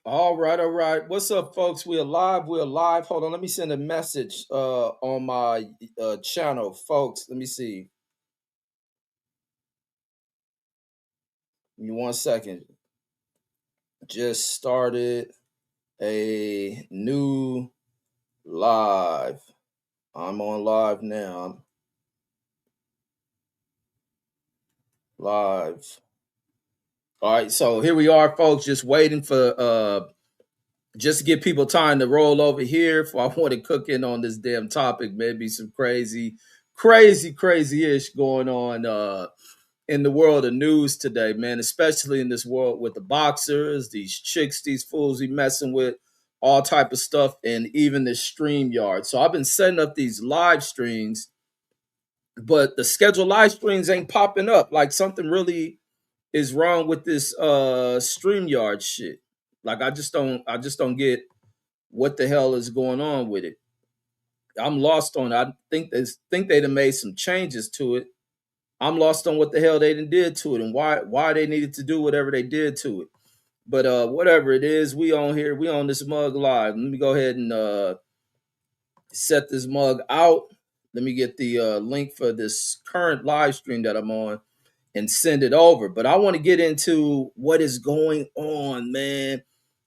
All right, all right. What's up, folks? We're live. We're live. Hold on. Let me send a message on my channel, folks. Let me see. Give me 1 second. Just started a new live. I'm on live now. I'm live. All right, so here we are, folks. Just waiting for just to give people time to roll over here. For I want to cook in on this damn topic. Maybe some crazy ish going on in the world of news today, man, especially in this world with the boxers, these chicks, these fools we messing with, all type of stuff, and even this stream yard. So I've been setting up these live streams, but the scheduled live streams ain't popping up. Like something really is wrong with this stream yard shit. Like I just don't get what the hell is going on with it. I'm lost on it. I think they'd have made some changes to it. I'm lost on what the hell they did to it and why they needed to do whatever they did to it. But whatever it is, we on here, we on this mug live. Let me go ahead and set this mug out. Let me get the link for this current live stream that I'm on and send it over. But I want to get into what is going on, man.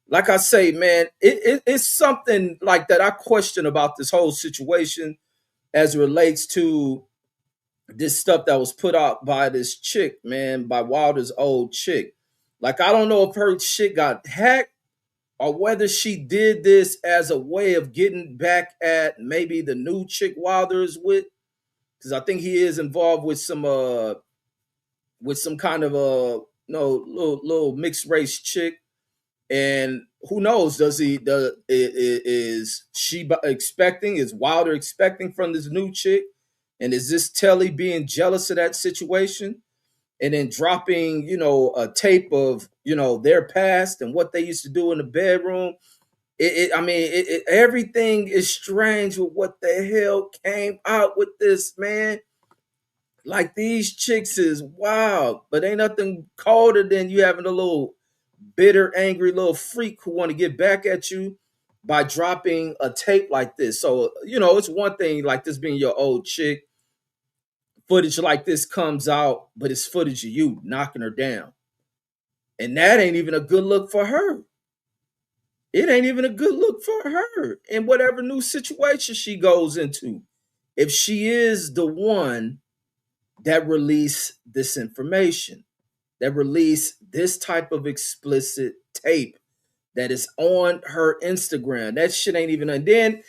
Like I say, man, it's something like that I question about this whole situation as it relates to this stuff that was put out by this chick, man, by Wilder's old chick. Like, I don't know if her shit got hacked or whether she did this as a way of getting back at maybe the new chick Wilder is with. Because I think he is involved with some kind of a little mixed race chick. And who knows? Is she expecting? Is Wilder expecting from this new chick? And is this Telly being jealous of that situation? And then dropping, a tape of, their past and what they used to do in the bedroom. Everything is strange with what the hell came out with this, man. Like these chicks is wild, but ain't nothing colder than you having a little bitter, angry little freak who want to get back at you by dropping a tape like this. So, it's one thing like this being your old chick. Footage like this comes out, but it's footage of you knocking her down. And that ain't even a good look for her. It ain't even a good look for her in whatever new situation she goes into. If she is the one that released this information, that released this type of explicit tape that is on her Instagram. That shit ain't even and then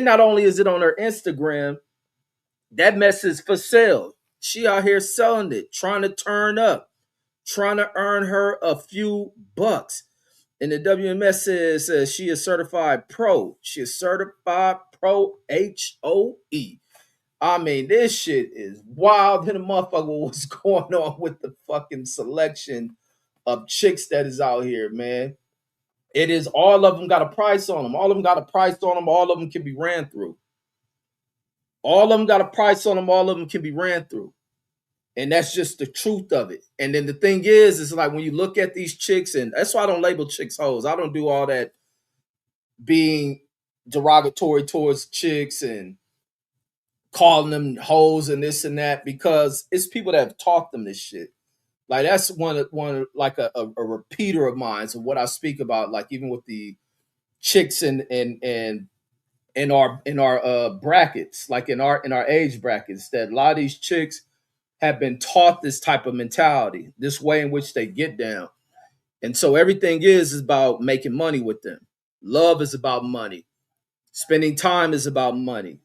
not only is it on her Instagram, that mess is for sale. She out here selling it, trying to turn up, trying to earn her a few bucks. And the WMS says she is certified pro. She is certified pro HOE. I mean, this shit is wild in a motherfucker. What's going on with the fucking selection of chicks that is out here, man? It is all of them got a price on them. All of them got a price on them. All of them can be ran through. All of them got a price on them. All of them can be ran through. And that's just the truth of it. And then the thing is like when you look at these chicks, and that's why I don't label chicks hoes. I don't do all that being derogatory towards chicks and calling them hoes and this and that, because it's people that have taught them this shit. Like that's one like a repeater of mine. So what I speak about, like even with the chicks in our brackets, like in our age brackets, that a lot of these chicks have been taught this type of mentality, this way in which they get down. And so everything is about making money with them. Love is about money. Spending time is about money.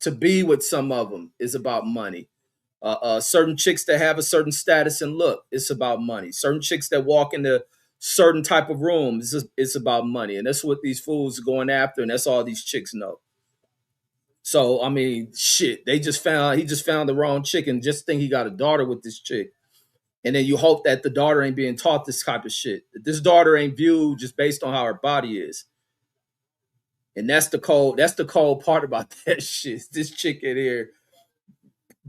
To be with some of them is about money. Certain chicks that have a certain status and look, it's about money. Certain chicks that walk into certain type of rooms, it's about money. And that's what these fools are going after, and that's all these chicks know. So I mean, shit, he just found the wrong chick and just think he got a daughter with this chick. And then you hope that the daughter ain't being taught this type of shit. That this daughter ain't viewed just based on how her body is. And that's the cold part about that shit. This chick in here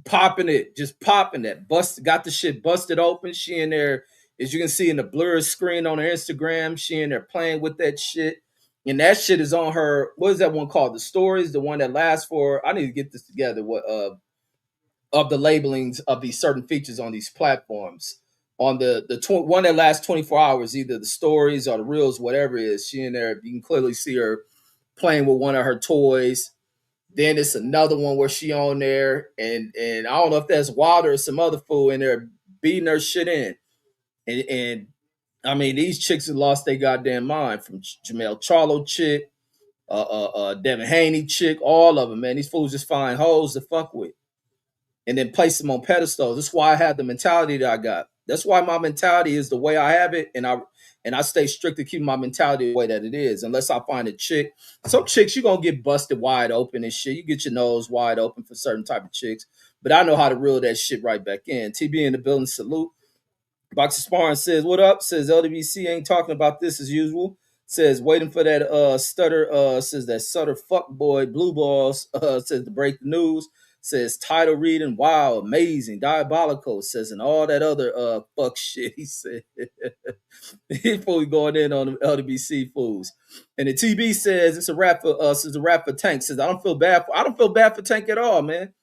popping it, just popping that. Got the shit busted open. She in there As you can see in the blur screen on her Instagram, she in there playing with that shit. And that shit is on her, what is that one called? The stories, the one that lasts for, I need to get this together, what of the labelings of these certain features on these platforms. On one that lasts 24 hours, either the stories or the reels, whatever it is, she in there, you can clearly see her playing with one of her toys. Then it's another one where she on there, and I don't know if that's Wilder or some other fool in there beating her shit in. And I mean, these chicks have lost their goddamn mind, from Jamel Charlo chick, Devin Haney chick, all of them, man. These fools just find hoes to fuck with and then place them on pedestals. That's why I have the mentality that I got. That's why my mentality is the way I have it, and I stay strict to keep my mentality the way that it is. Unless I find a chick, some chicks you gonna get busted wide open and shit. You get your nose wide open for certain type of chicks, but I know how to reel that shit right back in. TB in the building, salute. Boxer Sparring says, "What up?" Says LWC ain't talking about this as usual. Says waiting for that stutter. Says that Sutter fuck boy blue balls. Says to break the news. Says title reading, wow, amazing, diabolical. Says and all that other fuck shit. He said he fully going in on the LWC fools. And the TB says it's a rap for us. It's a rap for Tank. Says I don't feel bad for Tank at all, man.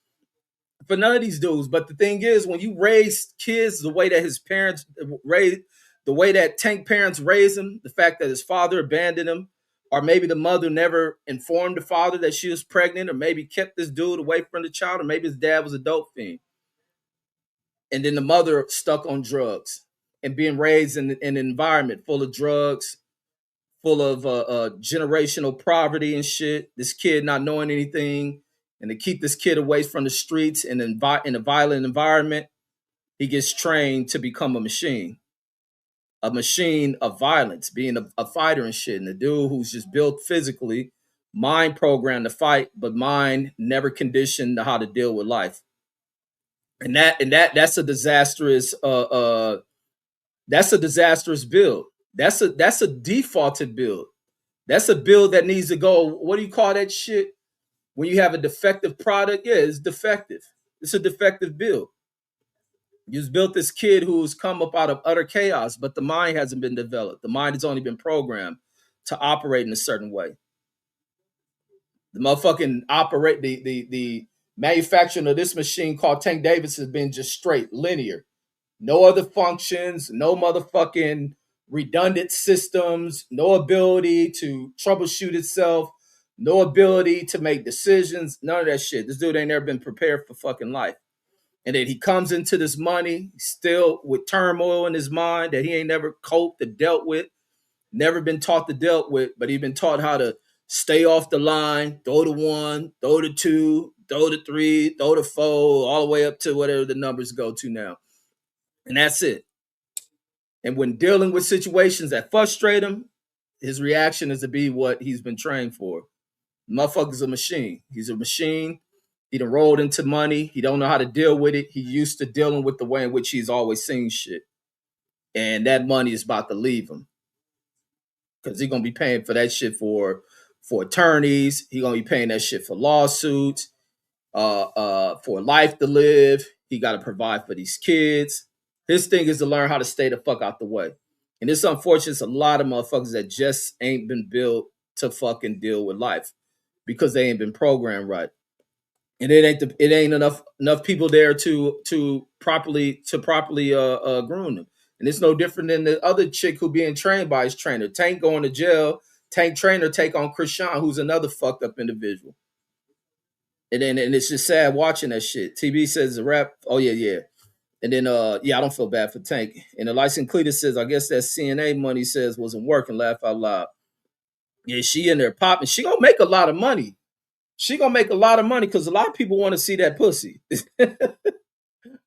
For none of these dudes. But the thing is, when you raise kids the way that his parents raised, the way that Tank parents raised him, the fact that his father abandoned him, or maybe the mother never informed the father that she was pregnant, or maybe kept this dude away from the child, or maybe his dad was a dope fiend. And then the mother stuck on drugs and being raised in an environment full of drugs, full of generational poverty and shit. This kid not knowing anything, and to keep this kid away from the streets and in a violent environment, he gets trained to become a machine of violence, being a fighter and shit. And the dude who's just built physically, mind programmed to fight, but mind never conditioned to how to deal with life. And that's a disastrous build. That's a defaulted build. That's a build that needs to go. What do you call that shit? When you have a defective product, yeah, it's defective. It's a defective build. You've built this kid who's come up out of utter chaos, but the mind hasn't been developed. The mind has only been programmed to operate in a certain way. The motherfucking operate the manufacturing of this machine called tankdavis has been just straight linear. No other functions, no motherfucking redundant systems, no ability to troubleshoot itself, no ability to make decisions, none of that shit. This dude ain't never been prepared for fucking life. And then he comes into this money still with turmoil in his mind that he ain't never coped or dealt with, never been taught to deal with, but he been taught how to stay off the line, throw the one, throw the two, throw the three, throw the four, all the way up to whatever the numbers go to now. And that's it. And when dealing with situations that frustrate him, his reaction is to be what he's been trained for. Motherfucker's a machine. He's a machine. He done rolled into money. He don't know how to deal with it. He used to dealing with the way in which he's always seen shit. And that money is about to leave him. Because he's going to be paying for that shit for attorneys. He's going to be paying that shit for lawsuits, for life to live. He got to provide for these kids. His thing is to learn how to stay the fuck out the way. And it's unfortunate, it's a lot of motherfuckers that just ain't been built to fucking deal with life because they ain't been programmed right. And it ain't enough people there to properly groom them. And it's no different than the other chick who being trained by his trainer. Tank going to jail. Tank trainer take on Krishan, who's another fucked up individual. And it's just sad watching that shit. TB says the rap. Oh yeah. And then I don't feel bad for Tank. And the license Cletus says, I guess that CNA money says wasn't working. Laugh out loud. Yeah, she in there popping. She gonna make a lot of money. She gonna make a lot of money because a lot of people want to see that pussy.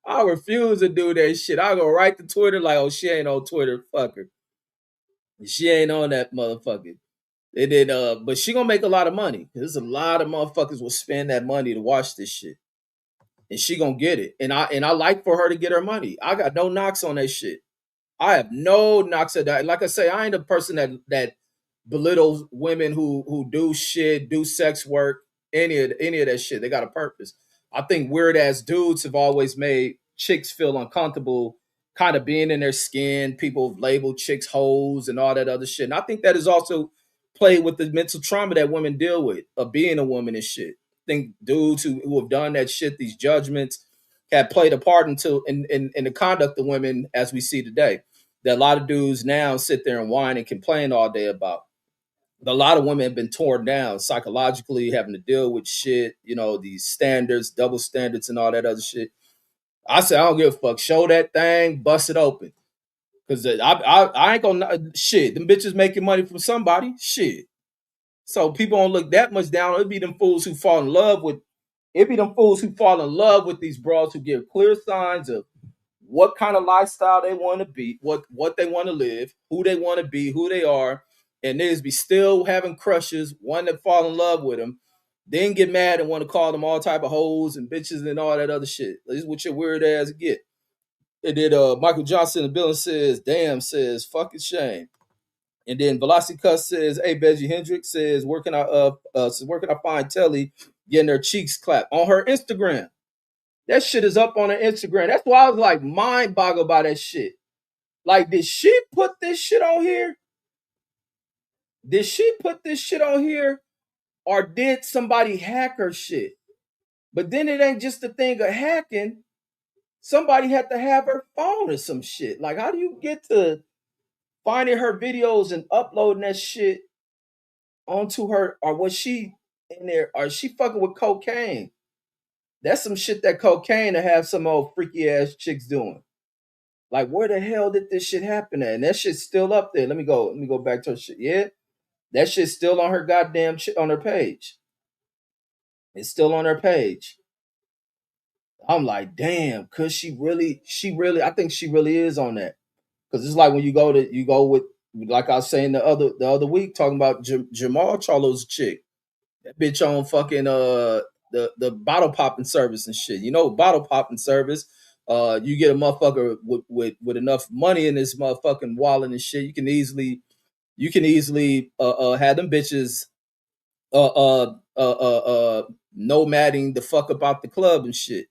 I refuse to do that shit. I'll go right to Twitter like, oh, she ain't on Twitter. Fuck her. She ain't on that motherfucker. And then, but she gonna make a lot of money. There's a lot of motherfuckers will spend that money to watch this shit. And she gonna get it. And I like for her to get her money. I got no knocks on that shit. I have no knocks at that. Like I say, I ain't a person that belittles women who do shit, do sex work, any of that shit. They got a purpose. I think weird ass dudes have always made chicks feel uncomfortable kind of being in their skin. People label chicks hoes and all that other shit. And I think that is also played with the mental trauma that women deal with of being a woman and shit. I think dudes who have done that shit, these judgments, have played a part in the conduct of women as we see today. That a lot of dudes now sit there and whine and complain all day about. But a lot of women have been torn down psychologically, having to deal with shit, these standards, double standards, and all that other shit. I said, I don't give a fuck. Show that thing, bust it open. Because I ain't gonna, shit, them bitches making money from somebody. Shit. So people don't look that much down. It'd be them fools who fall in love with, these bras who give clear signs of what kind of lifestyle they want to be, what they want to live, who they want to be, who they are, and niggas be still having crushes, one that fall in love with them, then get mad and want to call them all type of hoes and bitches and all that other shit. This is what your weird ass get. And then Michael Johnson in the building says, damn, says, fucking shame. And then Velocity Cuss says, hey, Beji Hendrix says, where can I find Telli getting her cheeks clapped? On her Instagram. That shit is up on her Instagram. That's why I was like mind boggled by that shit. Like, did she put this shit on here? Or did somebody hack her shit? But then it ain't just the thing of hacking. Somebody had to have her phone or some shit. Like, how do you get to finding her videos and uploading that shit onto her? Or was she in there? Or is she fucking with cocaine? That's some shit that cocaine to have some old freaky ass chicks doing. Like, where the hell did this shit happen at? And that shit's still up there. Let me go back to her shit. Yeah, that shit's still on her goddamn shit on her page. It's still on her page. I'm like, damn, cause she really, I think she really is on that. Cause it's like when you go with, like I was saying the other week, talking about Jamal Charlo's chick. That bitch on fucking the bottle popping service and shit. Bottle popping service. You get a motherfucker with enough money in this motherfucking wallet and shit. You can easily have them bitches nomading the fuck about the club and shit.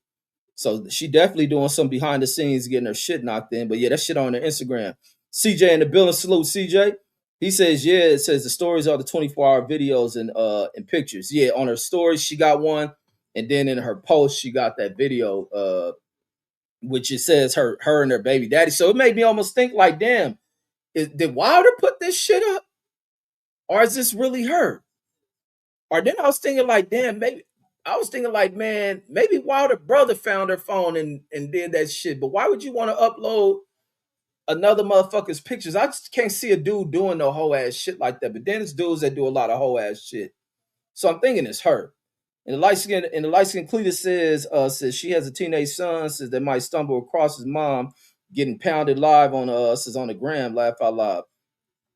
So she definitely doing some behind the scenes, getting her shit knocked in. But yeah, that shit on her Instagram. CJ in the building, salute CJ. He says, yeah, it says the stories are the 24-hour videos and pictures. Yeah, on her stories, she got one. And then in her post, she got that video, which it says her and her baby daddy. So it made me almost think like, damn, did Wilder put this shit up? Or is this really her? Or then I was thinking like, damn, man, maybe Wilder brother found her phone and did that shit. But why would you want to upload another motherfucker's pictures? I just can't see a dude doing no whole ass shit like that. But then it's dudes that do a lot of whole ass shit. So I'm thinking it's her. And the light skin Cletus says she has a teenage son, says they might stumble across his mom getting pounded live on says on the gram, laugh out loud.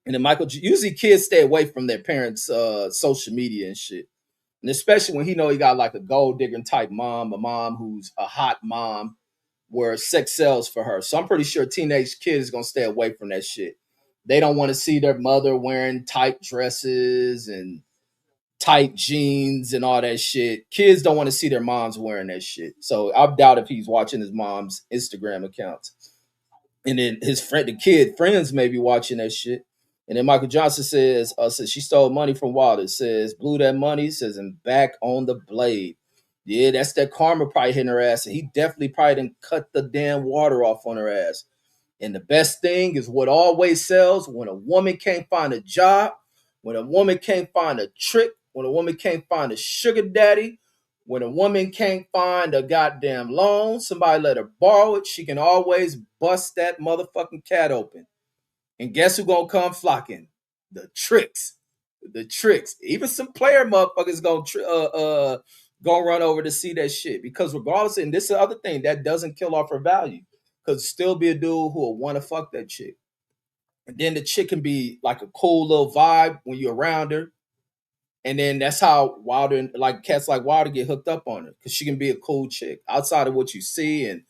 And then Michael, usually kids stay away from their parents' social media and shit. And especially when he got like a gold digging type mom, a mom who's a hot mom where sex sells for her. So I'm pretty sure teenage kids gonna stay away from that shit. They don't want to see their mother wearing tight dresses and tight jeans and all that shit. Kids don't want to see their moms wearing that shit. So I doubt if he's watching his mom's Instagram accounts. And then friends may be watching that shit. And then Michael Johnson says she stole money from Wilder. Says blew that money. Says and back on the blade. Yeah, that's that karma probably hitting her ass. And he definitely probably didn't cut the damn water off on her ass. And the best thing is what always sells when a woman can't find a job, when a woman can't find a trick, when a woman can't find a sugar daddy, when a woman can't find a goddamn loan, somebody let her borrow it, she can always bust that motherfucking cat open. And guess who gonna come flocking? The tricks. The tricks. Even some player motherfuckers gonna run over to see that shit. Because regardless, and this is the other thing, that doesn't kill off her value. Because still be a dude who will want to fuck that chick. And then the chick can be like a cool little vibe when you're around her. And then that's how Wilder, like cats like Wilder, get hooked up on her. Because she can be a cool chick. Outside of what you see and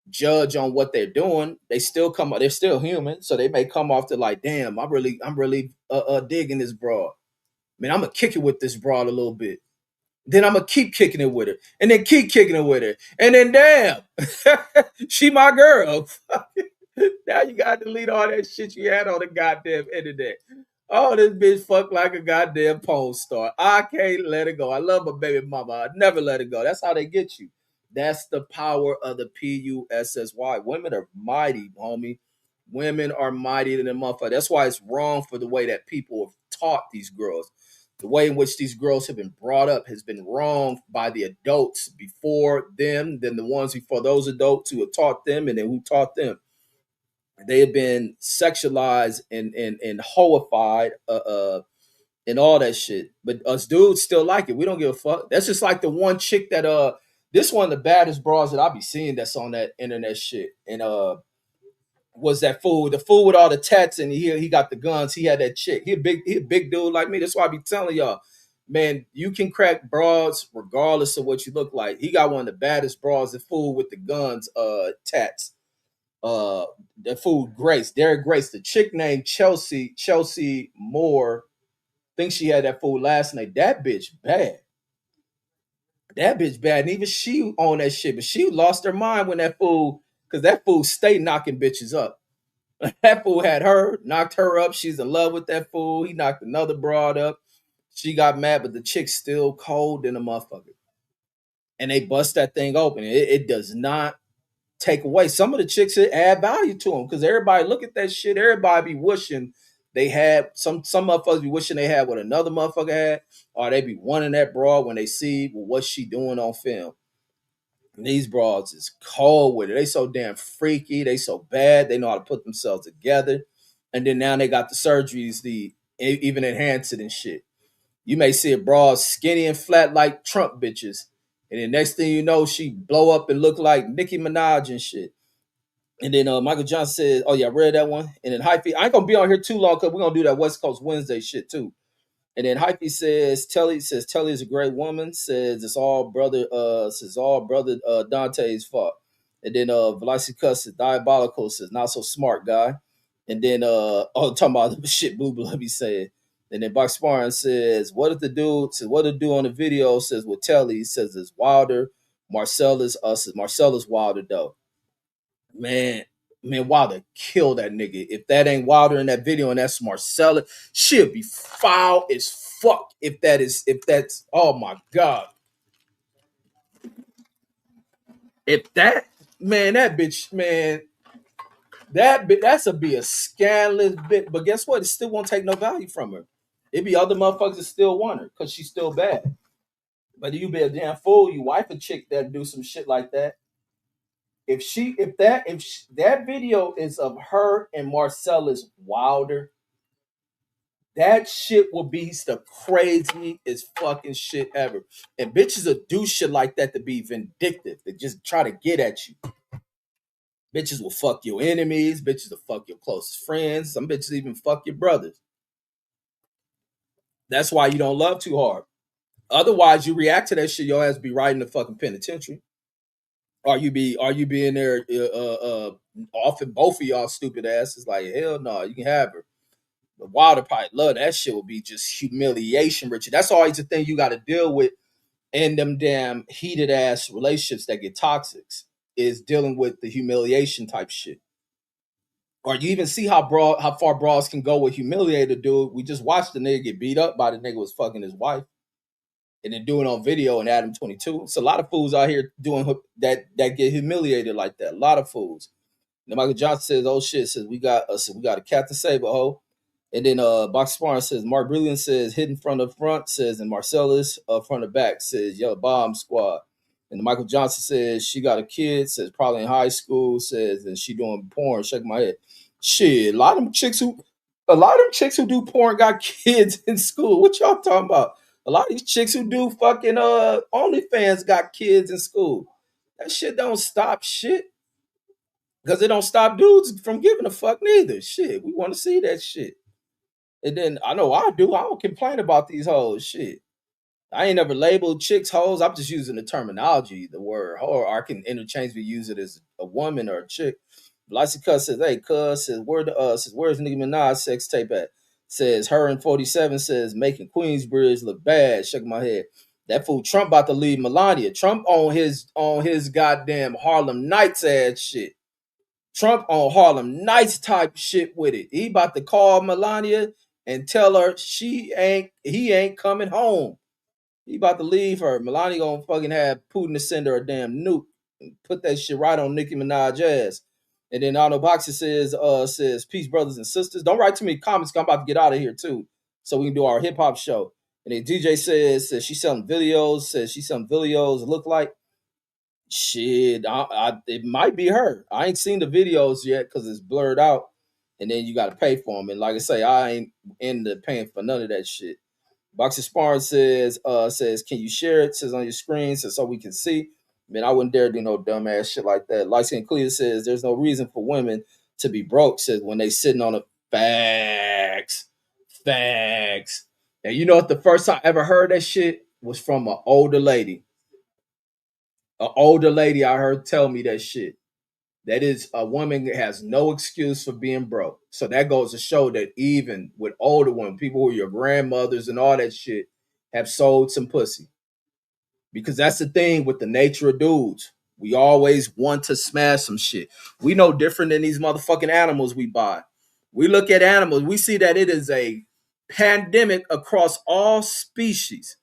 judge on what they're doing, they're still human. So they may come off to like, damn, I'm really digging this broad. Man, I'm gonna kick it with this broad a little bit. Then I'm gonna keep kicking it with her, and then keep kicking it with her, and then damn, she my girl. Now you got to delete all that shit you had on the goddamn internet. Oh, this bitch fuck like a goddamn porn star. I can't let it go. I love my baby mama. I never let it go. That's how they get you. That's the power of the PUSSY. Women are mighty, homie. Women are mighty than a motherfucker. That's why it's wrong for the way that people have taught these girls. The way in which these girls have been brought up has been wrong by the adults before them, then the ones before those adults who have taught them, and then who taught them. They have been sexualized and hoified, and all that shit. But us dudes still like it. We don't give a fuck. That's just like the one chick that this one of the baddest bras that I be seeing that's on that internet shit. And was that fool, the fool with all the tats, and he got the guns. He had that chick. He a big dude like me. That's why I be telling y'all, man, you can crack bras regardless of what you look like. He got one of the baddest bras, the fool with the guns, tats. Uh, the fool Grace, Derek Grace, the chick named Chelsea Moore. Think she had that fool last night. That bitch bad. That bitch bad. And even she on that shit, but she lost her mind when that fool, because that fool stay knocking bitches up. That fool had her, knocked her up. She's in love with that fool. He knocked another broad up. She got mad, but the chick's still cold in a motherfucker. And they bust that thing open. It does not take away. Some of the chicks that add value to them because everybody look at that shit. Everybody be wishing they had some motherfuckers be wishing they had what another motherfucker had, or they be wanting that broad when they see what she doing on film. And these broads is cold with it. They so damn freaky. They so bad. They know how to put themselves together. And then now they got the surgeries, the even enhance it and shit. You may see a broad skinny and flat like Trump bitches. And the next thing you know, she blow up and look like Nicki Minaj and shit. And then Michael Johnson says, "Oh yeah, I read that one." And then Hyphy, I ain't gonna be on here too long because we're gonna do that West Coast Wednesday shit too. And then Hyphy says Telly is a great woman. Says all brother Dante's fault. And then Velocity says diabolical, says not so smart guy. And then talking about the shit Blue Blubby said. And then Box Sparring what the dude on the video says with Telly says it's Wilder. Marcellus Wilder though. Man, Wilder killed that nigga. If that ain't Wilder in that video and that's Marcella, she'll be foul as fuck. If that's oh my god. If that man, that bitch, man, that's a be a scandalous bit. But guess what? It still won't take no value from her. It be other motherfuckers that still want her because she's still bad. But you be a damn fool. You wife a chick that do some shit like that. If that video is of her and Marcellus Wilder, that shit will be the craziest fucking shit ever. And bitches will do shit like that to be vindictive, to just try to get at you. Bitches will fuck your enemies. Bitches will fuck your closest friends. Some bitches even fuck your brothers. That's why you don't love too hard. Otherwise, you react to that shit, your ass be right in the fucking penitentiary. Are you be in there often both of y'all stupid asses like hell no, you can have her. But Wilder probably love that shit would be just humiliation, Richard. That's always the thing you got to deal with in them damn heated ass relationships that get toxic is dealing with the humiliation type shit. Or you even see how far bras can go with humiliated dude. We just watched the nigga get beat up by the nigga was fucking his wife and then doing on video in Adam 22. It's a lot of fools out here doing that get humiliated like that. A lot of fools. And Michael Johnson says, "Oh shit!" Says we got a Captain Saber ho." And then Box Sparring says Mark Brilliant says hidden from the front says and Marcellus from the back says Yellow Bomb Squad. And Michael Johnson says she got a kid says probably in high school says and she doing porn. Shake my head. Shit, a lot of them chicks who do porn got kids in school. What y'all talking about? A lot of these chicks who do fucking OnlyFans got kids in school. That shit don't stop shit. Because it don't stop dudes from giving a fuck neither. Shit, we want to see that shit. And then I know I do. I don't complain about these hoes. Shit. I ain't never labeled chicks hoes. I'm just using the terminology, the word hoe, or I can interchangeably use it as a woman or a chick. Lots of cuz says, "Hey, cuz says where's Nicki Minaj sex tape at?" Says her and 47 says making Queensbridge look bad. Shaking my head. That fool Trump about to leave Melania. Trump on his goddamn Harlem Nights ass shit. Trump on Harlem Nights type shit with it. He about to call Melania and tell her he ain't coming home. He about to leave her. Melania gonna fucking have Putin to send her a damn nuke and put that shit right on Nicki Minaj ass. And then Arnold Boxer says, peace, brothers and sisters. Don't write too many comments, 'cause I'm about to get out of here too. So we can do our hip hop show. And then DJ says she's selling videos, look like shit. It might be her. I ain't seen the videos yet because it's blurred out. And then you gotta pay for them. And like I say, I ain't into paying for none of that shit. Boxer Sparring says, can you share it? Says on your screen, so we can see. Man, I wouldn't dare do no dumbass shit like that. Light Skin Clear says there's no reason for women to be broke. Says when they sitting on a facts. And you know what? The first time I ever heard that shit was from an older lady. An older lady I heard tell me that shit. That is a woman that has no excuse for being broke. So that goes to show that even with older women, people who are your grandmothers and all that shit, have sold some pussy. Because that's the thing with the nature of dudes. We always want to smash some shit. We know different than these motherfucking animals we buy. We look at animals, we see that it is a pandemic across all species.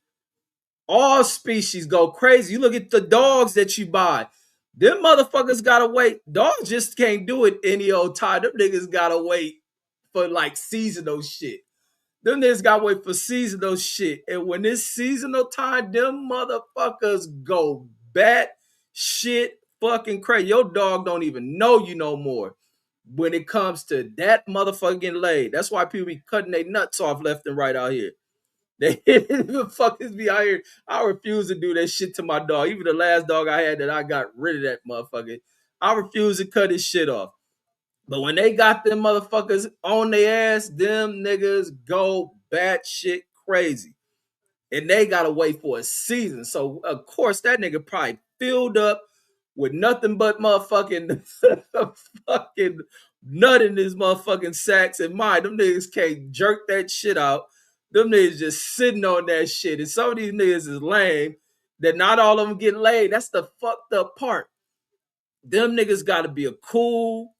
All species go crazy. You look at the dogs that you buy. Them motherfuckers gotta wait. Dogs just can't do it any old time. Them niggas gotta wait for like seasonal shit. Them niggas gotta wait for seasonal shit. And when it's seasonal time, them motherfuckers go bat shit fucking crazy. Your dog don't even know you no more when it comes to that motherfucking laid. That's why people be cutting their nuts off left and right out here. They fuckers be out here. I refuse to do that shit to my dog. Even the last dog I had that I got rid of that motherfucker. I refuse to cut his shit off. But when they got them motherfuckers on their ass, them niggas go batshit crazy. And they gotta wait for a season. So of course that nigga probably filled up with nothing but motherfucking fucking nut in his motherfucking sacks. And mind, them niggas can't jerk that shit out. Them niggas just sitting on that shit. And some of these niggas is lame that not all of them get laid. That's the fucked up part. Them niggas gotta be a cool,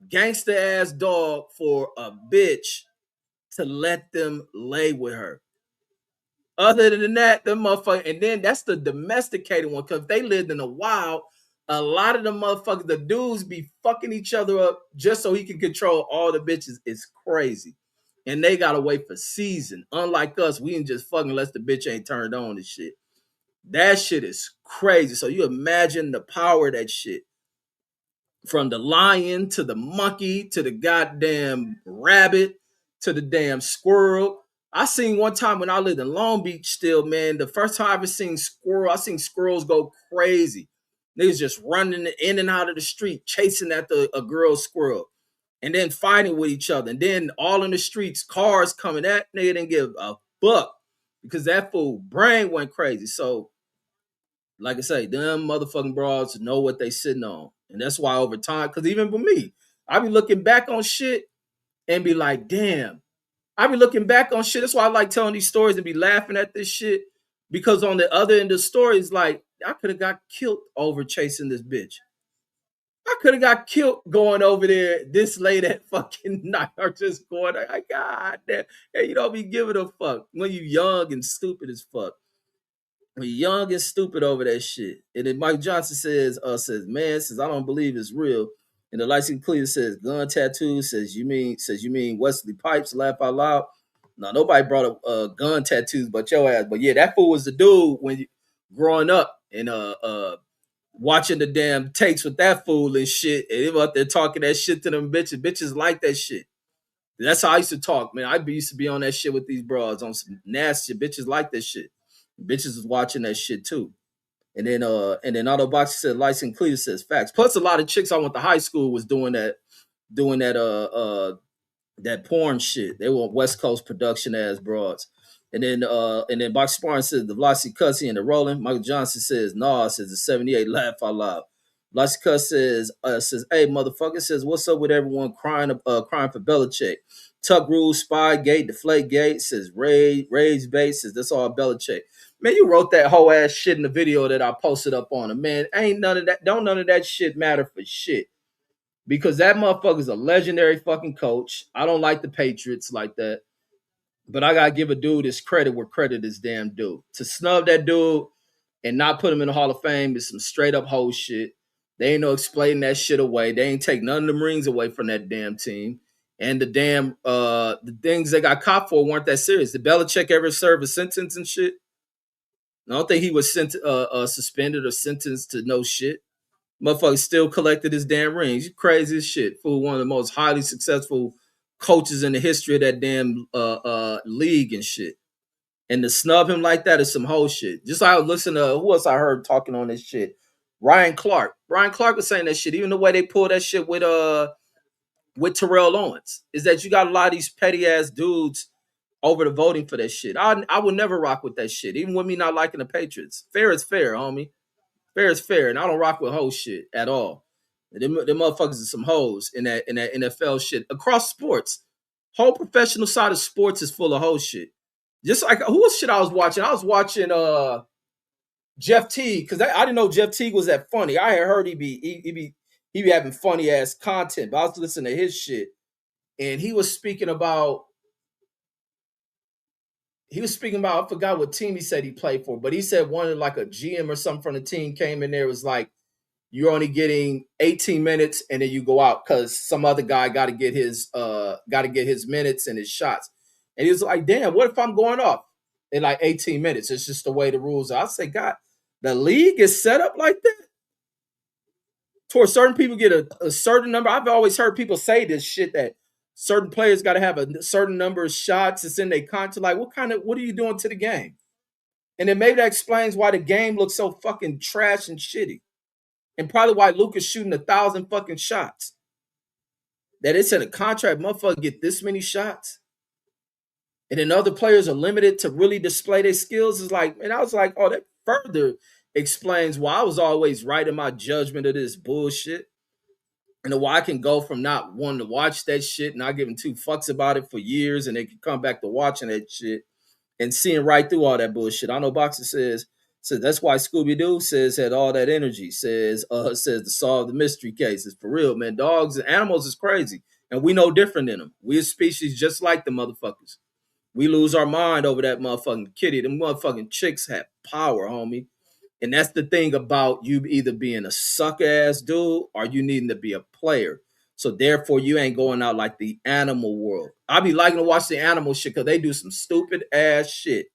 gangster ass dog for a bitch to let them lay with her. Other than that, them motherfuckers, and then that's the domesticated one, because if they lived in the wild, a lot of the motherfuckers, the dudes be fucking each other up just so he can control all the bitches. It's crazy. And they gotta wait for season. Unlike us, we can just fucking unless the bitch ain't turned on and shit. That shit is crazy. So you imagine the power of that shit. From the lion to the monkey to the goddamn rabbit to the damn squirrel. I seen one time when I lived in Long Beach still, man, the first time I ever seen I seen squirrels go crazy. Niggas just running in and out of the street, chasing after a girl squirrel, and then fighting with each other. And then all in the streets, cars coming. That nigga didn't give a fuck because that fool brain went crazy. So like I say, them motherfucking broads know what they sitting on. And that's why over time, because even for me, I be looking back on shit and be like, damn. I be looking back on shit. That's why I like telling these stories and be laughing at this shit. Because on the other end of the story is like, I could have got killed over chasing this bitch. I could have got killed going over there this late at fucking night or just going, like, God damn. Hey, you don't be giving a fuck when you young and stupid as fuck. Young and stupid over that shit. And then Mike Johnson man, says, I don't believe it's real. And the license clear says, gun tattoo, says you mean Wesley Pipes, laugh out loud. No, nobody brought up gun tattoos but your ass. But yeah, that fool was the dude when you growing up and watching the damn takes with that fool and shit. And him out there talking that shit to them bitches. Bitches like that shit. That's how I used to talk, man. Used to be on that shit with these bras on some nasty shit. Bitches like that shit. Bitches was watching that shit too. And then Auto Box said license clear says facts. Plus a lot of chicks I went to high school was doing that that porn shit. They were West Coast production ass broads. And then Box Sparring says the Velocity Cussy and the Rolling. Michael Johnson says nah, says the 78 laugh out loud. Velocity Cuss says hey motherfucker, says what's up with everyone crying for Belichick. Tuck Rule, Spy Gate, Deflate Gate, says Rage Base, says that's all Belichick. Man, you wrote that whole ass shit in the video that I posted up on him. Man, ain't none of that. Don't none of that shit matter for shit. because that motherfucker's a legendary fucking coach. I don't like the Patriots like that, but I gotta give a dude his credit where credit is damn due. To snub that dude and not put him in the Hall of Fame is some straight up whole shit. They ain't no explaining that shit away. They ain't take none of the rings away from that damn team. And the things they got caught for weren't that serious. Did Belichick ever serve a sentence and shit? I don't think he was suspended or sentenced to no shit. Motherfucker still collected his damn rings. You crazy as shit. Fool, one of the most highly successful coaches in the history of that damn league and shit. And to snub him like that is some whole shit. Just like I was listening to who else I heard talking on this shit. Ryan Clark. Ryan Clark was saying that shit. Even the way they pull that shit with Terrell Owens is that you got a lot of these petty ass dudes over the voting for that shit. I would never rock with that shit, even with me not liking the Patriots. Fair is fair, homie. Fair is fair, and I don't rock with hoe shit at all. Them motherfuckers are some hoes in that NFL shit across sports. Whole professional side of sports is full of hoe shit. Just like who was shit I was watching? I was watching Jeff Teague because I didn't know Jeff Teague was that funny. I had heard he be having funny ass content, but I was listening to his shit, and he was speaking about I forgot what team he said he played for, but he said one of like a GM or something from the team came in there was like you're only getting 18 minutes and then you go out because some other guy got to get his minutes and his shots. And he was like, damn, what if I'm going off in like 18 minutes? It's just the way the rules are. I say, God, the league is set up like that. For certain people get a certain number. I've always heard people say this shit that certain players got to have a certain number of shots. It's in their contract. Like, what are you doing to the game? And then maybe that explains why the game looks so fucking trash and shitty. And probably why Luka's shooting 1,000 fucking shots. That it's in a contract, motherfucker, get this many shots. And then other players are limited to really display their skills. Is like, and I was like, oh, that further explains why I was always right in my judgment of this bullshit. And why I can go from not wanting to watch that shit, not giving two fucks about it for years, and they can come back to watching that shit and seeing right through all that bullshit. I know Boxer says that's why Scooby Doo says had all that energy. Says to solve the mystery cases for real, man. Dogs and animals is crazy, and we know different than them. We a species just like the motherfuckers. We lose our mind over that motherfucking kitty. Them motherfucking chicks have power, homie. And that's the thing about you either being a suck ass dude or you needing to be a player. So therefore, you ain't going out like the animal world. I be liking to watch the animal shit because they do some stupid ass shit.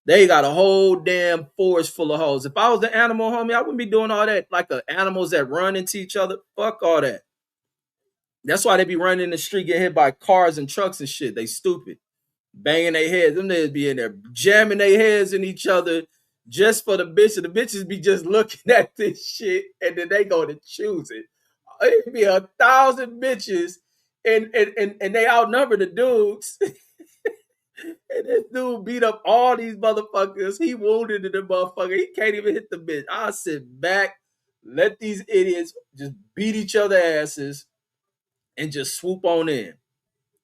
They got a whole damn forest full of hoes. If I was the animal, homie, I wouldn't be doing all that like animals that run into each other. Fuck all that. That's why they be running in the street, getting hit by cars and trucks and shit. They stupid. Banging their heads. Them niggas be in there jamming their heads in each other just for the bitches. The bitches be just looking at this shit and then they go to choose it. It be 1,000 bitches and they outnumber the dudes. And this dude beat up all these motherfuckers. He wounded the motherfucker. He can't even hit the bitch. I sit back, let these idiots just beat each other asses and just swoop on in.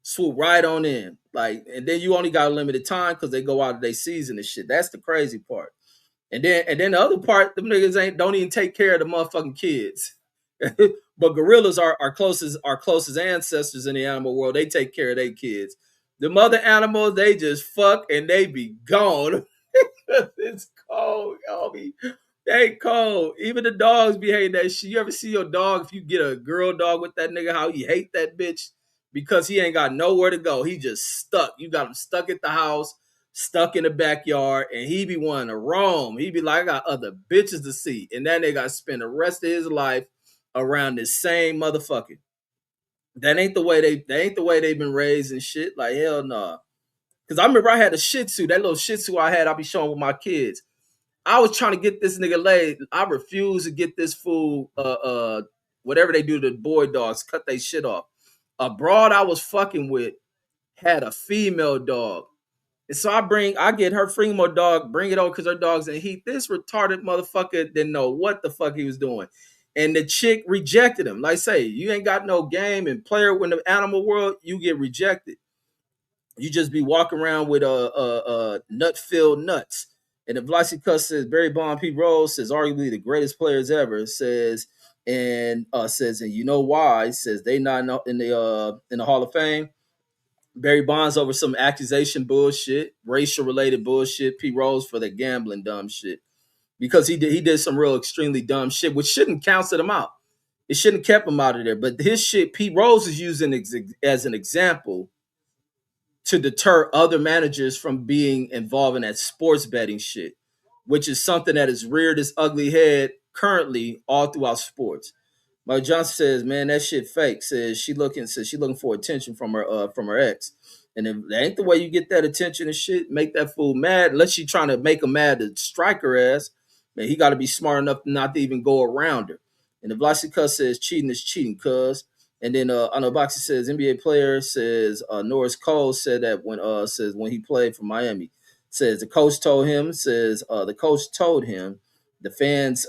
Swoop right on in. Like, and then you only got a limited time because they go out of their season and shit. That's the crazy part. And then the other part, them niggas don't even take care of the motherfucking kids. But gorillas are our closest ancestors in the animal world. They take care of their kids. The mother animals, they just fuck and they be gone. It's cold, y'all. They cold. Even the dogs be hating that shit. You ever see your dog, if you get a girl dog with that nigga, how he hate that bitch? Because he ain't got nowhere to go. He just stuck. You got him stuck at the house, stuck in the backyard, and he be wanting to roam. He be like, I got other bitches to see. And that nigga got to spend the rest of his life around this same motherfucker. That ain't the way they've been raised and shit. Like, hell no. Nah. Because I remember I had a Shih Tzu. That little Shih Tzu I had, I be showing with my kids. I was trying to get this nigga laid. I refused to get this fool, whatever they do to the boy dogs, cut they shit off. A broad I was fucking with had a female dog. And so I get her female dog, bring it over because her dog's in heat. This retarded motherfucker didn't know what the fuck he was doing. And the chick rejected him. Like, say, you ain't got no game and player in the animal world, you get rejected. You just be walking around with nut-filled nuts. And the Velocity Cuss says, Barry Bond P. Rose says, arguably the greatest players ever, says, and says, and you know why? He says they not in the Hall of Fame. Barry Bonds over some accusation bullshit, racial related bullshit. Pete Rose for the gambling dumb shit because he did some real extremely dumb shit, which shouldn't counsel him out. It shouldn't have kept him out of there. But his shit, Pete Rose is using as an example to deter other managers from being involved in that sports betting shit, which is something that has reared its ugly head currently all throughout sports. Mike Johnson says, "Man, that shit fake." Says she looking for attention from her ex, and if that ain't the way you get that attention and shit, make that fool mad. Unless she trying to make him mad to strike her ass, man, he got to be smart enough not to even go around her. And if Vlasic says cheating is cheating, cuz. And then Boxy says NBA player says Norris Cole said that when he played for Miami, says the coach told him the fans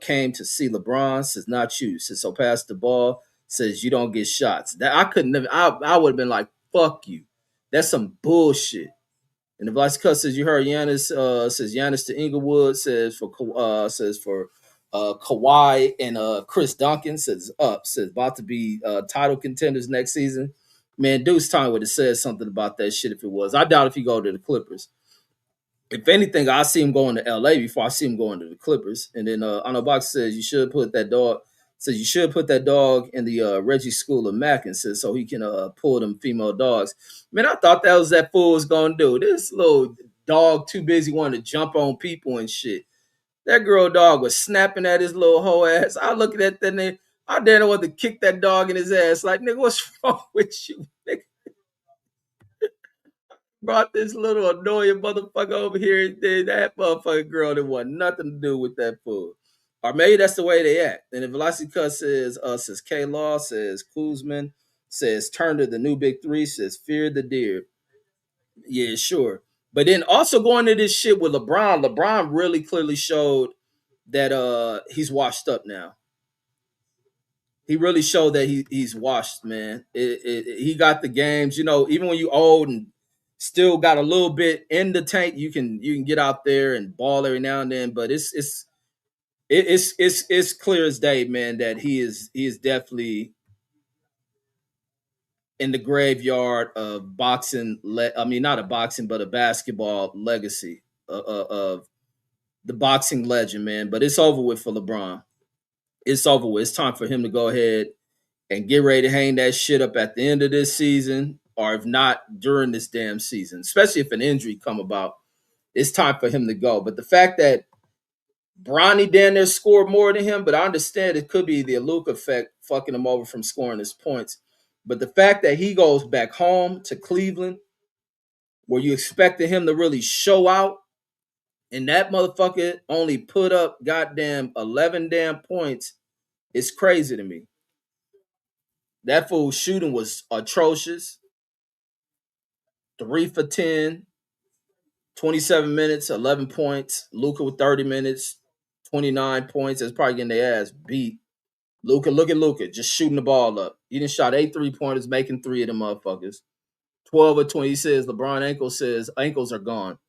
came to see LeBron. Says not you. Says so pass the ball. Says you don't get shots. That I couldn't have. I would have been like fuck you. That's some bullshit. And the vice cut says you heard Giannis says Giannis to Inglewood says for Kawhi and Chris Duncan says about to be title contenders next season. Man, Deuce Time would have said something about that shit if it was. I doubt if he go to the Clippers. If anything, I see him going to LA before I see him going to the Clippers. And then Box says you should put that dog. Says you should put that dog in the Reggie School of Mac and says so he can pull them female dogs. Man, I thought that was that fool was gonna do. This little dog too busy wanting to jump on people and shit. That girl dog was snapping at his little hoe ass. I looking at that nigga. I dare want to kick that dog in his ass. Like, nigga, what's wrong with you? Nigga brought this little annoying motherfucker over here. And then that motherfucking girl didn't want nothing to do with that fool. Or maybe that's the way they act. And if Velocity Cut says K Law, says Kuzman, says Turner, the new big three, says Fear the Deer. Yeah, sure. But then also going to this shit with LeBron really clearly showed that he's washed up now. He really showed that he's washed, man. He got the games, even when you old and still got a little bit in the tank, you can get out there and ball every now and then. But it's clear as day, man, that he is definitely in the graveyard of boxing. I mean, not a boxing, but a basketball legacy of the boxing legend, man. But it's over with for LeBron. It's over with. It's time for him to go ahead and get ready to hang that shit up at the end of this season, or if not during this damn season, especially if an injury come about. It's time for him to go. But the fact that Bronny down there scored more than him, but I understand it could be the Luke effect fucking him over from scoring his points. But the fact that he goes back home to Cleveland, where you expected him to really show out, and that motherfucker only put up goddamn 11 damn points, is crazy to me. That fool's shooting was atrocious. 3 for 10, 27 minutes, 11 points. Luka with 30 minutes, 29 points. That's probably getting their ass beat. Luka, look at Luka, just shooting the ball up. He done shot 8 3-pointers, making 3 of them motherfuckers. 12 or 20. He says LeBron ankles are gone.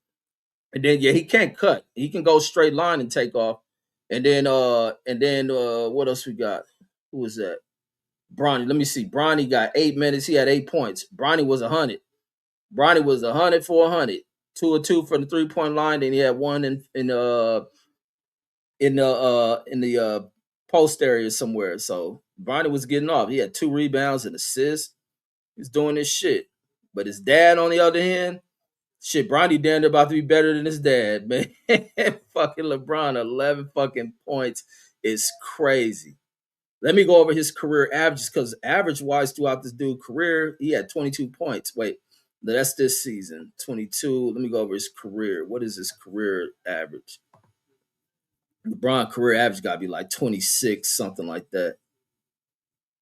And then he can't cut. He can go straight line and take off. And then what else we got? Who was that? Bronny. Let me see. Bronny got 8 minutes. He had 8 points. Bronny was 100. Bronny was 100 for 100. 2 or 2 from the 3-point line. Then he had one in the post area somewhere. So Bronny was getting off. He had 2 rebounds and assists. He's doing this shit. But his dad, on the other hand, shit, Bronny damn near about to be better than his dad, man. Fucking LeBron, 11 fucking points is crazy. Let me go over his career averages because average-wise throughout this dude's career, he had 22 points. Wait, that's this season, 22. Let me go over his career. What is his career average? LeBron career average got to be like 26, something like that.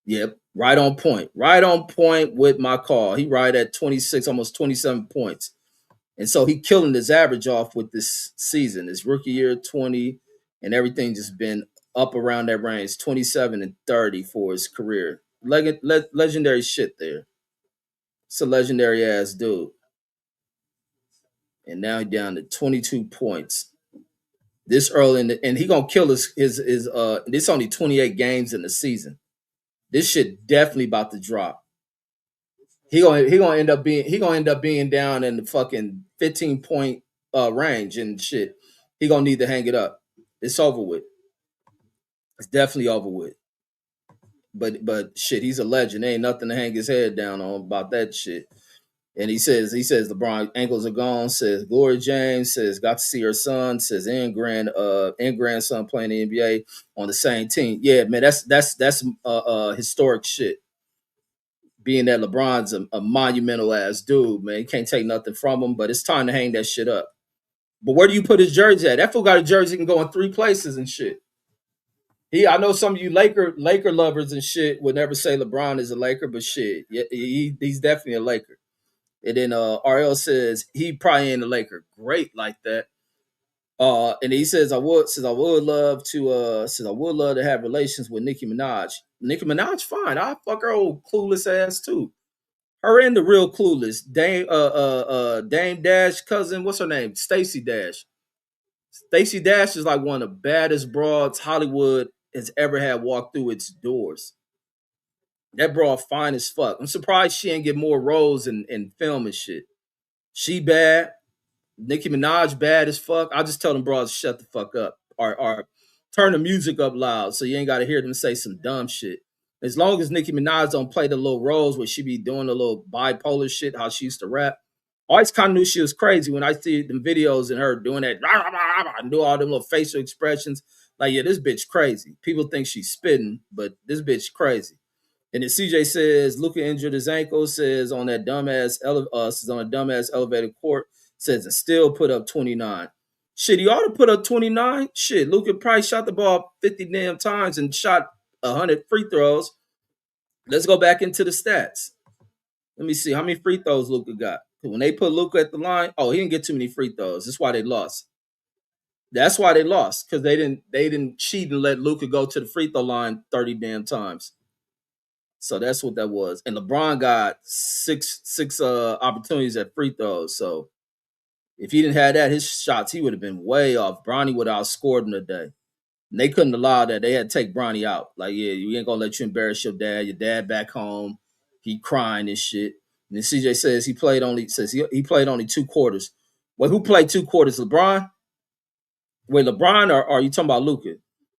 Yep, right on point. Right on point with my call. He right at 26, almost 27 points. And so he killing his average off with this season. His rookie year, 20, and everything just been up around that range, 27 and 30 for his career. Legendary shit there. It's a legendary ass dude. And now he's down to 22 points. this early and he gonna kill his this only 28 games in the season. This shit definitely about to drop. He gonna end up being down in the fucking 15 point range and shit. He gonna need to hang it up. It's over with. It's definitely over with. But shit, he's a legend. There ain't nothing to hang his head down on about that shit. And he says LeBron ankles are gone. Says Gloria James says got to see her son. Says and grandson playing the NBA on the same team. Yeah, man, that's historic shit. Being that LeBron's a monumental ass dude, man, you can't take nothing from him. But it's time to hang that shit up. But where do you put his jersey at? That fool got a jersey can go in 3 places and shit. I know some of you Laker lovers and shit would never say LeBron is a Laker, but shit, yeah, he's definitely a Laker. And then RL says he probably ain't a Laker great like that. And he says I would love to have relations with Nicki Minaj. Nicki Minaj, fine. I'll fuck her old clueless ass too. Her and the real clueless Dame Dash cousin. What's her name? Stacey Dash. Stacey Dash is like one of the baddest broads Hollywood has ever had walk through its doors. That broad fine as fuck. I'm surprised she ain't get more roles in film and shit. She bad. Nicki Minaj bad as fuck. I'll just tell them broads to shut the fuck up or turn the music up loud so you ain't got to hear them say some dumb shit. As long as Nicki Minaj don't play the little roles where she be doing the little bipolar shit, how she used to rap. I always kind of knew she was crazy when I see them videos and her doing that. I knew all them little facial expressions. Like, yeah, this bitch crazy. People think she's spitting, but this bitch crazy. And then CJ says Luka injured his ankle. Says on that dumbass elevated court. Says and still put up 29. Shit, he ought to put up 29. Shit, Luka probably shot the ball 50 damn times and shot 100 free throws. Let's go back into the stats. Let me see how many free throws Luka got. When they put Luka at the line, he didn't get too many free throws. That's why they lost. That's why they lost because they didn't cheat and let Luka go to the free throw line 30 damn times. So that's what that was. And LeBron got six opportunities at free throws. So if he didn't have that, his shots he would have been way off. Bronny would have outscored him today. And they couldn't allow that. They had to take Bronny out. Like, yeah, you ain't gonna let you embarrass your dad. Your dad back home, he crying and shit. And then CJ says he played only 2 quarters. Well, who played 2 quarters? LeBron? Wait, LeBron or are you talking about Luka?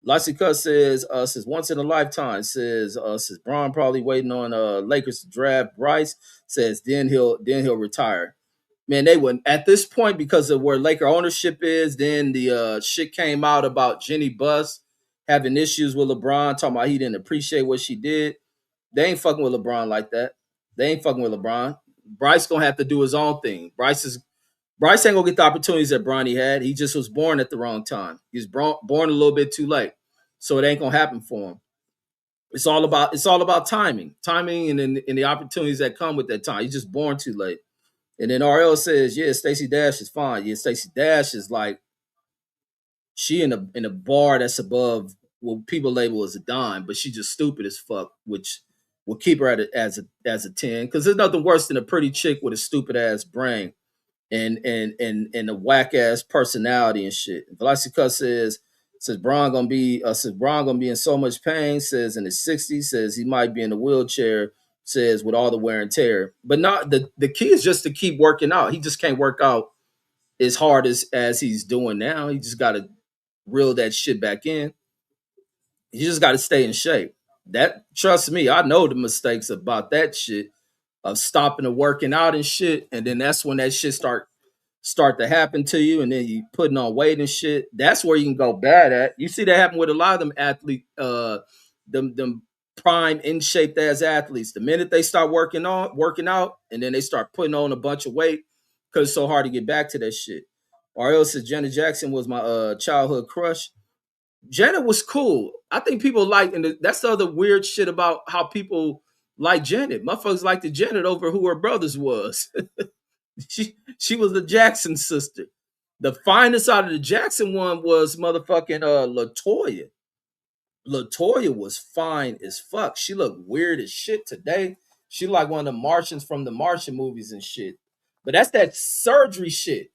Lassika says once in a lifetime. Says Braun probably waiting on Lakers to draft Bryce. Says then he'll retire. Man, they wouldn't at this point because of where Laker ownership is. Then the shit came out about Jenny Buss having issues with LeBron, talking about he didn't appreciate what she did. They ain't fucking with LeBron like that. They ain't fucking with LeBron. Bryce gonna have to do his own thing. Bryce ain't gonna get the opportunities that Bronny had. He just was born at the wrong time. He was born a little bit too late, so it ain't gonna happen for him. It's all about timing, and the opportunities that come with that time. He's just born too late. And then RL says, yeah, Stacey Dash is fine. Yeah, Stacey Dash is like she in a bar that's above what people label as a dime, but she just stupid as fuck, which will keep her at as a 10. Because there's nothing worse than a pretty chick with a stupid ass brain and a whack ass personality and shit. Velocica says Braun gonna be in so much pain. Says in his 60s. Says he might be in a wheelchair. Says with all the wear and tear, but not the key is just to keep working out. He just can't work out as hard as he's doing now. He just got to reel that shit back in. He just got to stay in shape. That trust me, I know the mistakes about that shit of stopping and working out and shit, and then that's when that shit start to happen to you, and then you putting on weight and shit. That's where you can go bad at. You see that happen with a lot of them athletes, them prime in shape as athletes. The minute they start working out, and then they start putting on a bunch of weight because it's so hard to get back to that shit. Or else Janet Jackson was my childhood crush. Janet was cool. I think people like, and that's the other weird shit about how people like Janet. Motherfuckers liked the Janet over who her brothers was. she was the Jackson sister. The finest out of the Jackson one was motherfucking LaToya. LaToya was fine as fuck. She looked weird as shit today. She like one of the Martians from the Martian movies and shit. But that's that surgery shit.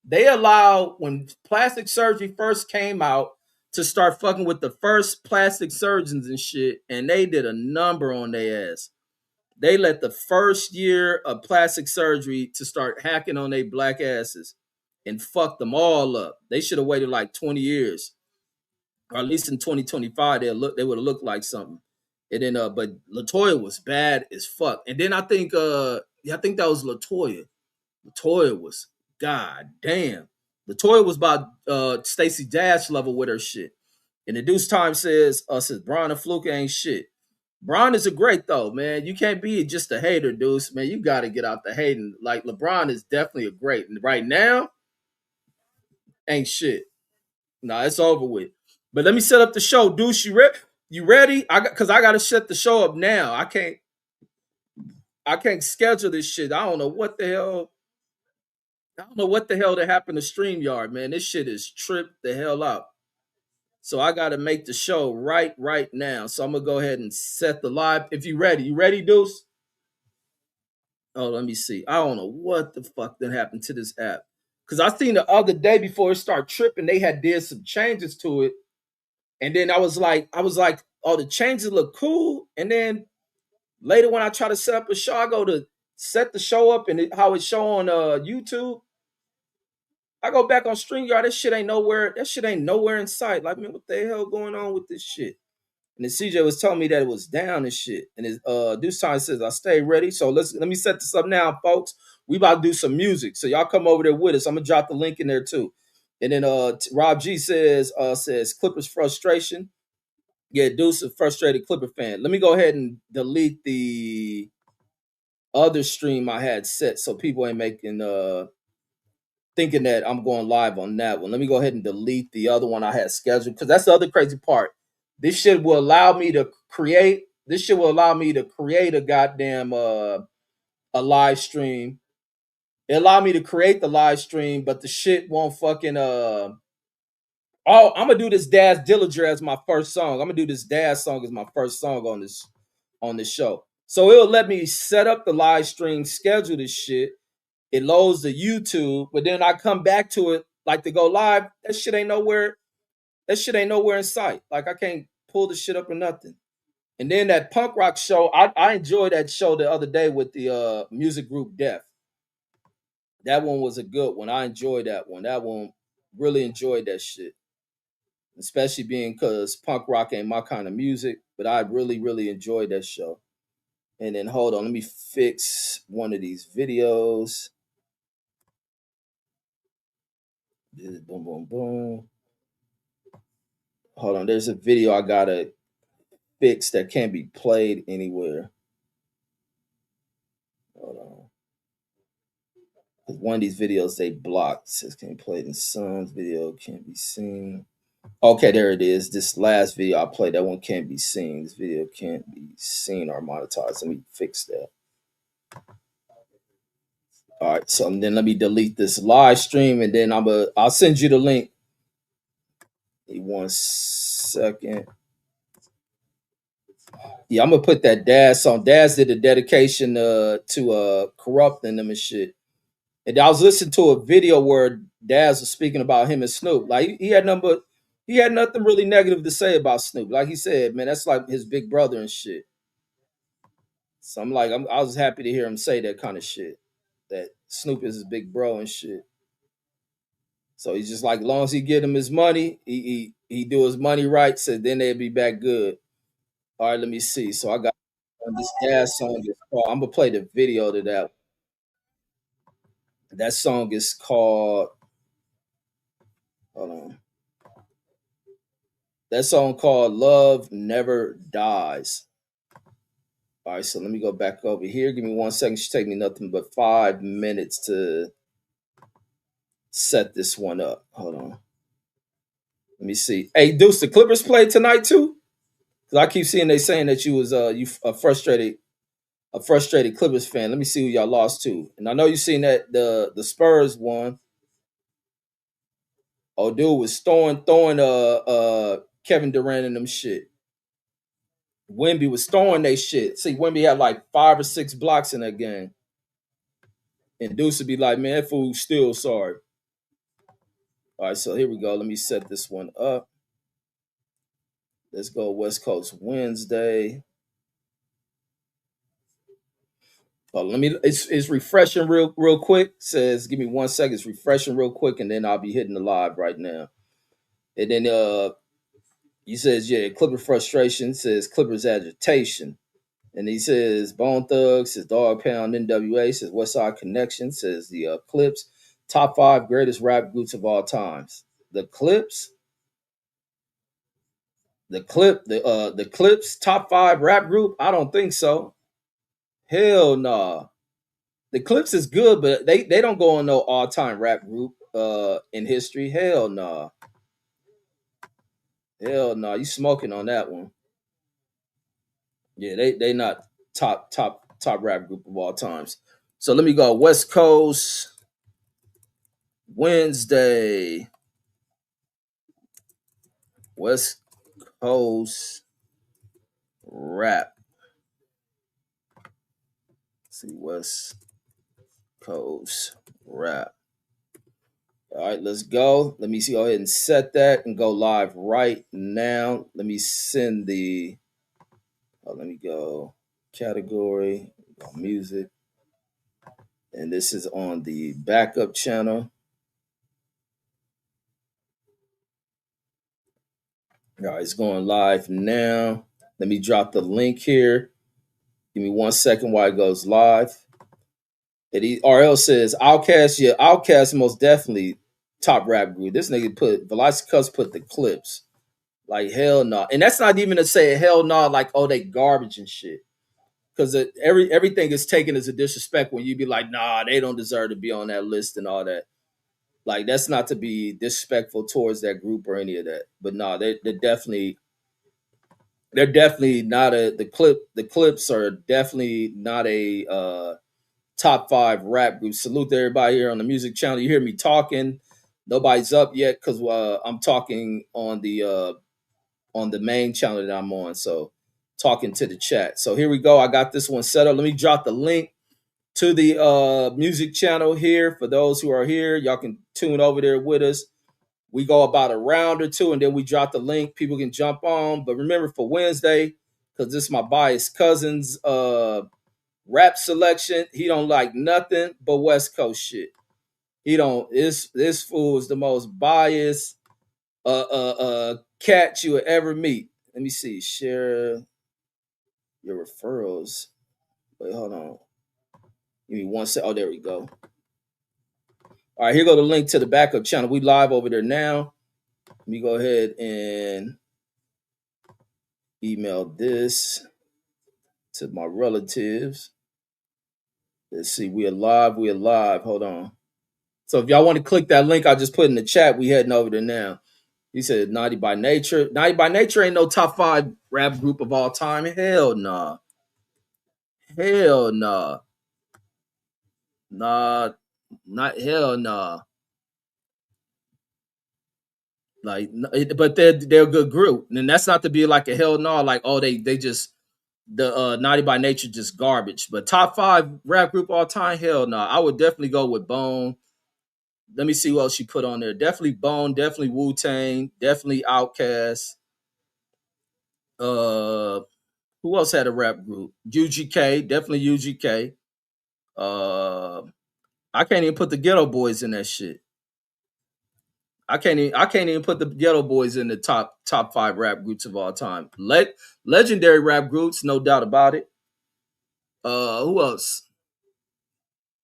They allowed when plastic surgery first came out to start fucking with the first plastic surgeons and shit, and they did a number on their ass. They let the first year of plastic surgery to start hacking on their black asses and fucked them all up. They should have waited like 20 years, or at least in 2025 they would have looked like something. And then but Latoya was bad as fuck. And then I think that was Latoya. Latoya was god damn. Latoya was about Stacey Dash level with her shit. And the Deuce Time says Bron and Fluke ain't shit. Bron is a great though, man. You can't be just a hater, Deuce. Man, you got to get out the hating. Like LeBron is definitely a great. And right now, ain't shit. Nah, it's over with. But let me set up the show, Deuce. You ready? I got to set the show up now. I can't schedule this shit. I don't know what the hell. I don't know what the hell that happened to StreamYard, man. This shit is tripped the hell out. So I got to make the show right now. So I'm gonna go ahead and set the live. If you ready, Deuce? Oh, let me see. I don't know what the fuck that happened to this app. Cause I seen the other day before it started tripping, they had did some changes to it. And then I was like, oh, the changes look cool. And then later when I try to set up a show, I go to set the show up and how it show on YouTube. I go back on StreamYard. That shit ain't nowhere. That shit ain't nowhere in sight. Like, man, what the hell going on with this shit? And then CJ was telling me that it was down and shit. And his Deuce Time says, I stay ready. So let me set this up now, folks. We about to do some music. So y'all come over there with us. I'm gonna drop the link in there too. And then Rob G says Clippers frustration. Yeah, Deuce is a frustrated Clipper fan. Let me go ahead and delete the other stream I had set so people ain't making thinking that I'm going live on that one. Let me go ahead and delete the other one I had scheduled because that's the other crazy part. This shit will allow me to create. This shit will allow me to create a goddamn a live stream. It allow me to create the live stream, but the shit won't fucking Oh, I'm gonna do this Daz Dillinger as my first song. I'm gonna do this Daz song as my first song on this show. So it'll let me set up the live stream, schedule this shit. It loads the YouTube, but then I come back to it like to go live. That shit ain't nowhere. That shit ain't nowhere in sight. Like I can't pull the shit up or nothing. And then that punk rock show, I enjoyed that show the other day with the music group Def. That one was a good one. I enjoyed that one. That one really enjoyed that shit. Especially being because punk rock ain't my kind of music, but I really enjoyed that show. And then hold on, let me fix one of these videos. Boom, boom, boom. Hold on, there's a video I gotta fix that can't be played anywhere. Hold on. Because one of these videos they blocked. It says can't play in songs. Video can't be seen. Okay, there it is. This last video I played, that one can't be seen. This video can't be seen or monetized. Let me fix that. All right, so then let me delete this live stream and then I'll send you the link. Give me 1 second. Yeah, I'm gonna put that Daz song. Daz did a dedication to corrupting them and shit. And I was listening to a video where Daz was speaking about him and Snoop. Like he had nothing really negative to say about Snoop. Like he said, man, that's like his big brother and shit. So I was happy to hear him say that kind of shit. That Snoop is his big bro and shit. So he's just like, as long as he get him his money, he do his money right, so then they'll be back good. All right, let me see. So I got this Daz song. I'm gonna play the video to that. That song is called. Hold on. That song called "Love Never Dies." All right, so let me go back over here. Give me 1 second. It should take me nothing but 5 minutes to set this one up. Hold on. Let me see. Hey, Deuce, the Clippers play tonight too? Because I keep seeing they saying that you was you a frustrated Clippers fan. Let me see who y'all lost to. And I know you seen that the Spurs won. Oh, dude was throwing Kevin Durant and them shit. Wemby was throwing they shit. See, Wemby had like 5 or 6 blocks in that game. And Deuce would be like, man, that fool's still sorry. All right, so here we go. Let me set this one up. Let's go West Coast Wednesday. Oh, let me. It's refreshing real quick. Says give me 1 second. It's refreshing real quick, and then I'll be hitting the live right now. And then he says yeah, Clipper frustration. Says Clippers agitation. And he says Bone Thugs, says Dog Pound, NWA, says West Side Connection, says the Clips, top five greatest rap groups of all times. The Clips, the Clips, top five rap group. I don't think so. Hell nah. The Clips is good, but they don't go on no all time rap group in history. Hell nah. Hell nah. You smoking on that one? Yeah, they not top rap group of all times. So let me go West Coast Wednesday. West Coast rap. Let's see, West Coast rap. All right, let's go. Let me see. Go ahead and set that and go live right now. Let me send the. Oh, let me go category, go music, and this is on the backup channel. All right, it's going live now. Let me drop the link here. Give me 1 second while it goes live. RL says Outkast, yeah, Outkast most definitely top rap group. This nigga put Velocity Cuss put the Clips. Like hell no. Nah. And that's not even to say hell no, nah, like oh they garbage and shit. Because everything is taken as a disrespect when you be like, nah, they don't deserve to be on that list and all that. Like that's not to be disrespectful towards that group or any of that. But no, they're definitely not the Clips are definitely not a top five rap group. Salute to everybody here on the music channel. You hear me talking. Nobody's up yet because I'm talking on the main channel that I'm on. So talking to the chat. So here we go. I got this one set up. Let me drop the link to the music channel here for those who are here. Y'all can tune over there with us. We go about a round or two and then we drop the link. People can jump on. But remember for Wednesday, because this is my biased cousin's rap selection, he don't like nothing but West Coast shit. He don't. This fool is the most biased cat you would ever meet. Let me see. Share your referrals. Wait, hold on. Give me 1 sec. Oh, there we go. All right, here go the link to the backup channel. We live over there now. Let me go ahead and email this to my relatives. Let's see. We are live. We are live. Hold on. So if y'all want to click that link I just put in the chat, we heading over there now. He said Naughty by Nature. Naughty by Nature ain't no top five rap group of all time. Hell nah. Hell nah. Nah. Not hell nah. Like, but they're a good group, and that's not to be like a hell no. Like, oh, they just the Naughty by Nature just garbage. But top five rap group all time, hell no. I would definitely go with Bone. Let me see what else she put on there. Definitely Bone, definitely Wu Tang, definitely Outkast. Uh, who else had a rap group? UGK, definitely UGK. Uh, I can't even put the Ghetto Boys in that shit. I can't even put the Ghetto Boys in the top five rap groups of all time. Legendary rap groups, no doubt about it. Who else?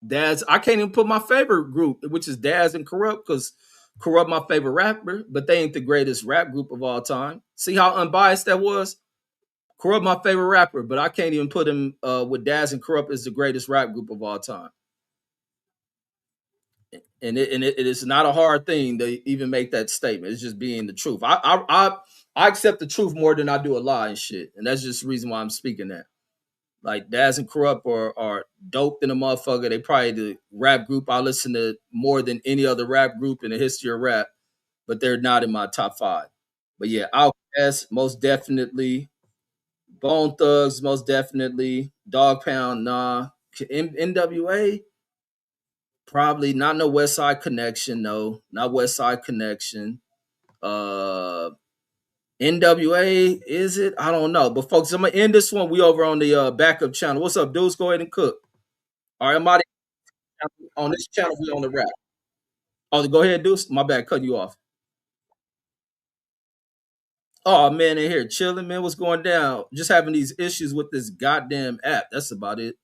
Daz. I can't even put my favorite group, which is Daz and Corrupt, because Corrupt my favorite rapper, but they ain't the greatest rap group of all time. See how unbiased that was? Corrupt my favorite rapper, but I can't even put him with Daz and Corrupt as the greatest rap group of all time. And it is not a hard thing to even make that statement. It's just being the truth. I accept the truth more than I do a lie and shit, and that's just the reason why I'm speaking that. Like Daz and Corrupt are dope than a motherfucker. They probably the rap group I listen to more than any other rap group in the history of rap, but they're not in my top five. But yeah, Outkast most definitely, Bone Thugs most definitely, Dog Pound nah, NWA Probably not no West Side Connection. No, not West Side Connection. Uh, NWA, is it? I don't know. But folks, I'm gonna end this one. We over on the backup channel. What's up, dudes? Go ahead and cook. All right, I'm out on this channel. We on the rap. Oh, go ahead, dudes. My bad, cutting you off. Oh man, in here chilling, man. What's going down? Just having these issues with this goddamn app. That's about it.